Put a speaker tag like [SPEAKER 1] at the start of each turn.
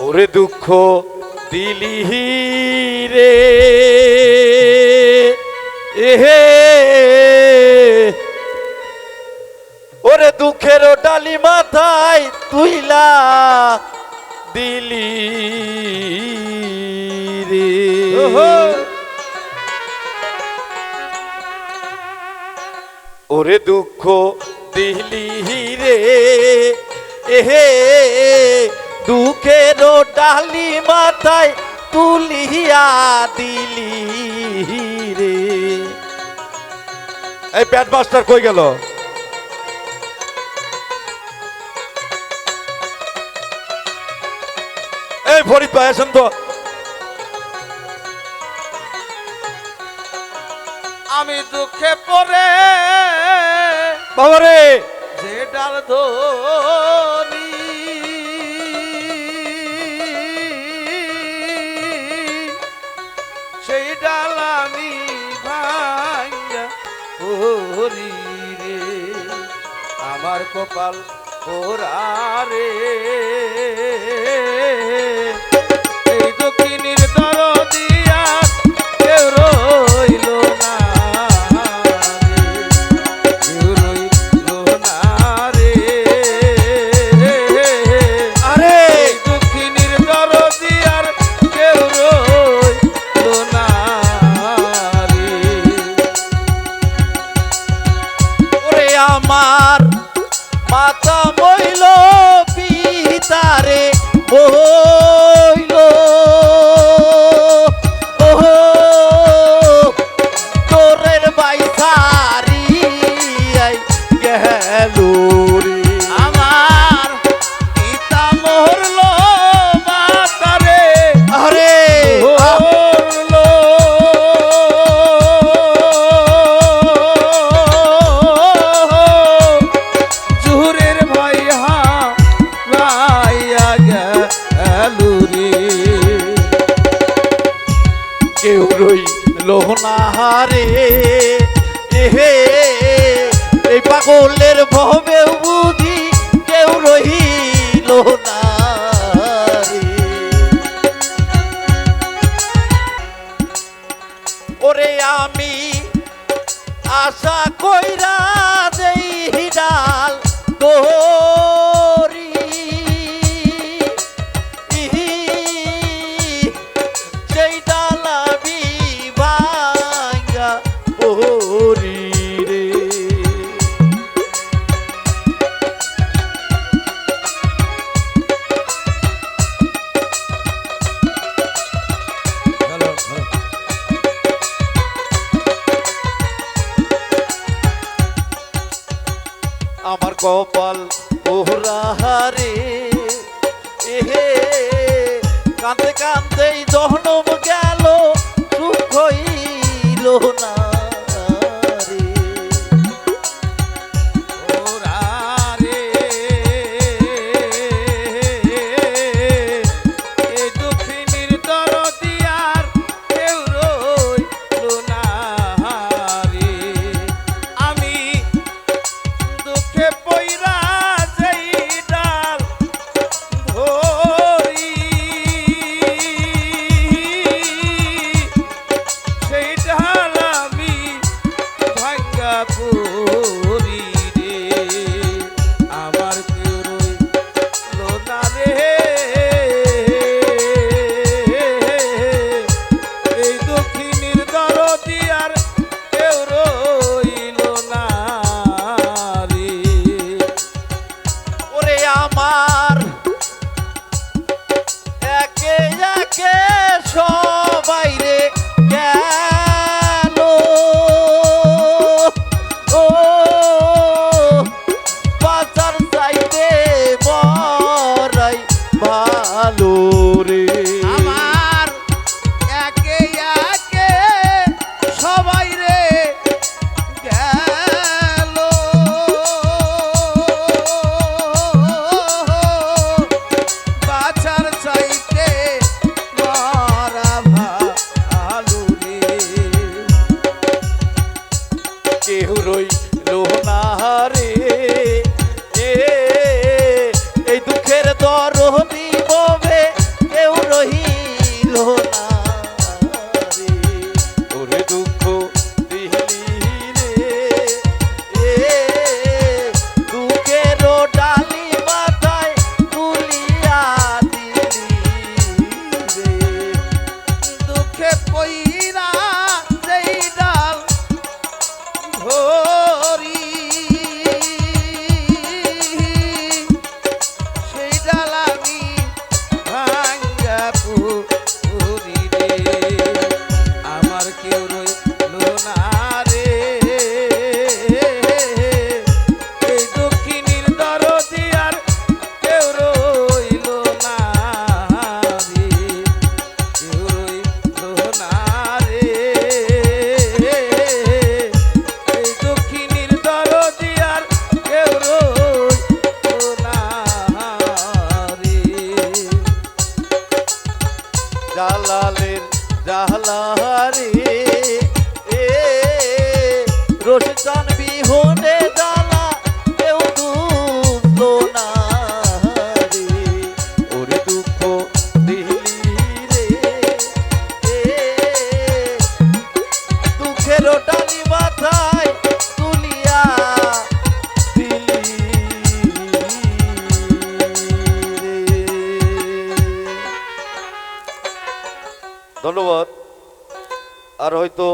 [SPEAKER 1] ওরে দুঃখ দিলি রে এহে, ওরে দুঃখের ডালি মাথায় তুইলা দিলি রে। ওরে দুঃখ দিলি রে এহে, দুঃখের ডালি মাথায় তুলিয়া দিলি রে। এই ব্যাট মাস্টার কই গেল? এই ফরিদ ভাই আসেন তো।
[SPEAKER 2] আমি দুঃখে পড়ে
[SPEAKER 1] বাবারে
[SPEAKER 2] যে ডাল ধরি, সেই ডাল আমি ভাঙা পড়ি রে। আমার কপাল পোড়া রে, এই দক্ষিণীর দরদিয়া কেউ রইল না, কেউ রইল না রে।
[SPEAKER 1] আরে
[SPEAKER 2] দক্ষিণীর দরদিয়ার কেউ রইল না রে।
[SPEAKER 1] ওরে আমার মাতা মইল পিতারে বইল, ওহো তোরের বাইসারি গেল রে।
[SPEAKER 2] আমার পিতা মরল মাতারে
[SPEAKER 1] আরে
[SPEAKER 2] মরল, জুহুরের ভাই হারাইয়া গেল রে।
[SPEAKER 1] কেউ রইল না রে এহে, এই পাগলের ভবে বুঝি কেউ রইল না রে। ওরে আমি আশা কইরা দেই ডাল দরি, সেই ডাল আমি ভাঙা পড়ি রে। আমার কপাল পোহরা রে এহে, কাঁদতে কাঁদতেই জহনম গেল সুখ হইল না রে।
[SPEAKER 2] ওরা রে, এই দক্ষিণীর দরদিয়ার কেউ রইল না রে। আমি দুঃখে পইরা যাই ডাল ধরি, সেই ডাল আমি ভাঙ্গা পড়ি রে। আমার কেউ রইল না রে, এই দক্ষিণীর দরদিয়ার কেউ রইল না রে।
[SPEAKER 1] ওরে আমার একে একে সবাই রে গেল, ও বাজার চাইতে বড়াই ভালো রে।
[SPEAKER 2] আমার একে একে সবাই রে গেল, বাছার চাইতে মরা ভালো রে।
[SPEAKER 1] কেউ রইল না রে এ, এই দুঃখের দর জালালের জালারে এ রোশন বিহনে জালা কেউ দুলো না রে ওরে দুঃখ দিলি রে এ দুঃখের টালি মাথায় তুলিয়া দিলি রে। ধন্যবাদ। আর হয়তো